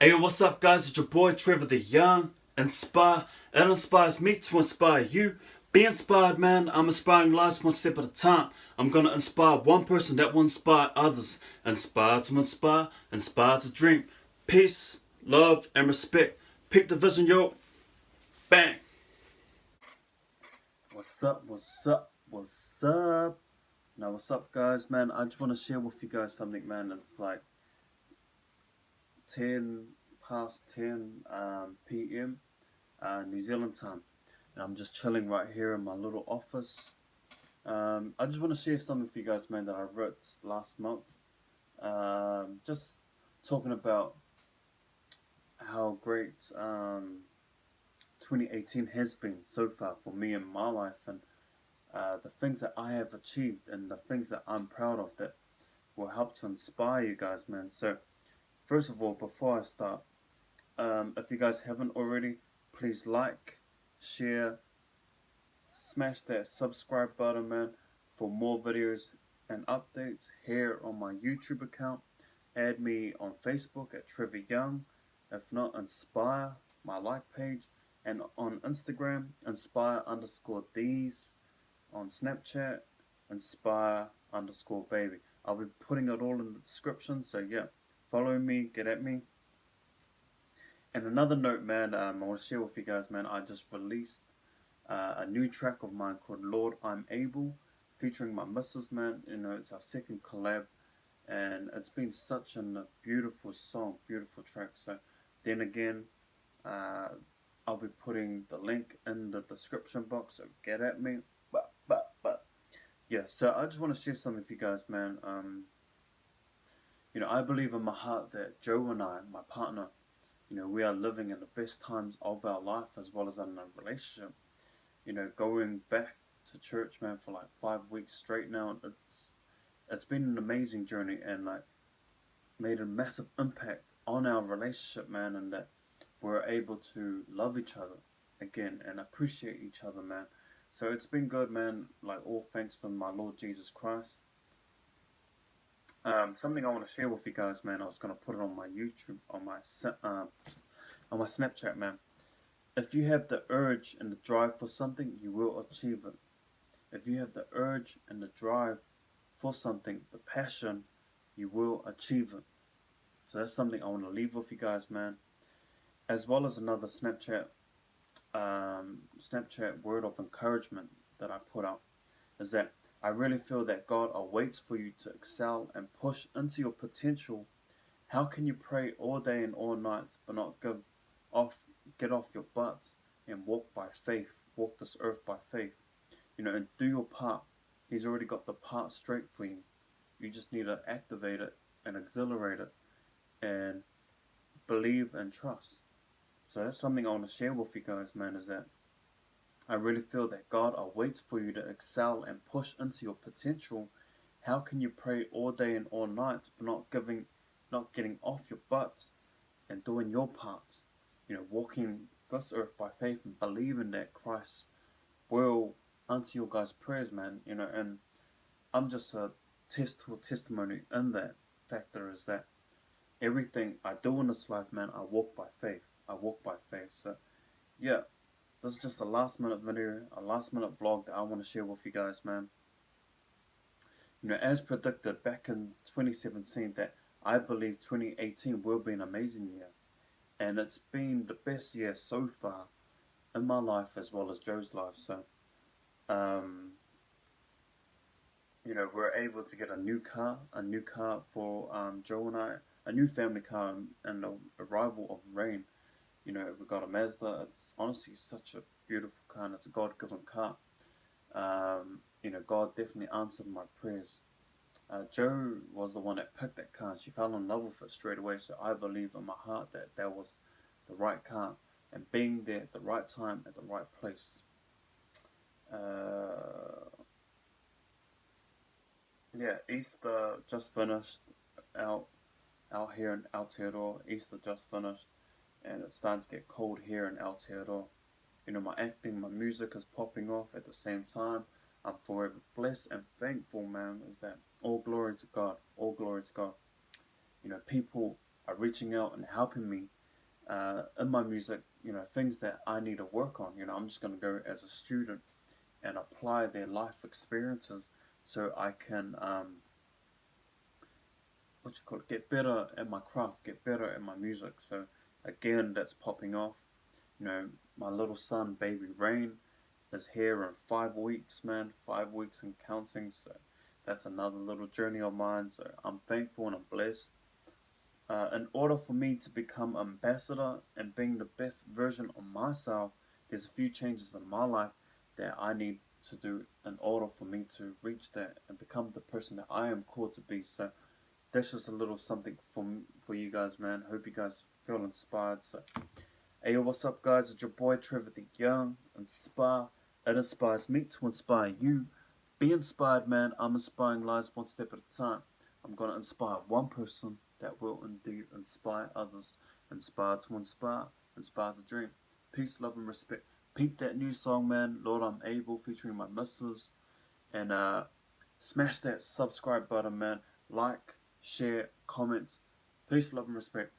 Hey, what's up, guys? It's your boy Trevor the Young. Inspire. It inspires me to inspire you. Be inspired, man. I'm inspiring lives one step at a time. I'm gonna inspire one person that will inspire others. Inspire to inspire, inspire to dream. Peace, love, and respect. Pick the vision, yo. Bang. What's up? What's up? What's up? Now, what's up, guys, man? I just want to share with you guys something, man. It's like 10 past 10 p.m. New Zealand time, and I'm just chilling right here in my little office. I just want to share something with you guys, man, that I wrote last month. Just talking about how great 2018 has been so far for me in my life, and the things that I have achieved, and the things that I'm proud of that will help to inspire you guys, man. So, first of all, before I start, if you guys haven't already, please like, share, smash that subscribe button, man, for more videos and updates here on my YouTube account. Add me on Facebook at Trevor Young. If not, Inspire, my like page. And on Instagram, Inspire underscore these. On Snapchat, Inspire underscore baby. I'll be putting it all in the description. So yeah, follow me, get at me. And another note, man, I want to share with you guys, man. I just released a new track of mine called Lord I'm Able, featuring my missus, man. You know, it's our second collab, and it's been such a beautiful song, beautiful track. So, then again, uh, I'll be putting the link in the description box, so get at me. But, yeah, so I just want to share something with you guys, man. I believe in my heart that Joe and I, my partner, we are living in the best times of our life as well as in a relationship. Going back to church, man, for like 5 weeks straight now, it's been an amazing journey, and like made a massive impact on our relationship, man, and that we're able to love each other again and appreciate each other, man. So it's been good, man. Like all thanks to my Lord Jesus Christ. Something I want to share with you guys, man. I was gonna put it on my YouTube, on my Snapchat, man. If you have the urge and the drive for something, you will achieve it. If you have the urge and the drive for something, the passion, you will achieve it. So that's something I want to leave with you guys, man. As well as another Snapchat word of encouragement that I put out is that I really feel that God awaits for you to excel and push into your potential. How can you pray all day and all night but not off, get off your butt and walk by faith, walk this earth by faith? And do your part. He's already got the part straight for you. You just need to activate it and accelerate it and believe and trust. So that's something I want to share with you guys, man, is that I really feel that God awaits for you to excel and push into your potential. How can you pray all day and all night but not getting off your butt and doing your part? Walking this earth by faith and believing that Christ will answer your guys' prayers, man. And I'm just a testimony in that factor is that everything I do in this life, man, I walk by faith. I walk by faith. So, yeah, this is just a last minute video, a last minute vlog that I want to share with you guys, man. As predicted back in 2017, that I believe 2018 will be an amazing year. And it's been the best year so far in my life as well as Joe's life. So, um, we're able to get a new car for Joe and I, a new family car, and the arrival of rain. We got a Mazda. It's honestly such a beautiful car, and it's a God-given car. God definitely answered my prayers. Joe was the one that picked that car, and she fell in love with it straight away. So I believe in my heart that that was the right car, and being there at the right time at the right place. Uh, yeah, Easter just finished out out here in Aotearoa. Easter just finished, and it's starting to get cold here in Aotearoa. My acting, my music is popping off at the same time. I'm forever blessed and thankful, man. Is that all glory to God? All glory to God. People are reaching out and helping me in my music, things that I need to work on. I'm just going to go as a student and apply their life experiences so I can, get better at my craft, get better at my music. So again, that's popping off. You know, my little son, baby Rain, is here in 5 weeks, man. 5 weeks and counting. So that's another little journey of mine. So I'm thankful and I'm blessed. In order for me to become ambassador and being the best version of myself, there's a few changes in my life that I need to do in order for me to reach that and become the person that I am called to be. So that's just a little something for you guys, man. Hope you guys feel inspired. So, hey, yo, what's up, guys? It's your boy Trevor the Young. Inspire. It inspires me to inspire you. Be inspired, man. I'm inspiring lives one step at a time. I'm gonna inspire one person that will indeed inspire others. Inspire to inspire. Inspire to dream. Peace, love, and respect. Peep that new song, man. Lord, I'm able, featuring my missus. And smash that subscribe button, man. Like, share, comment. Peace, love, and respect.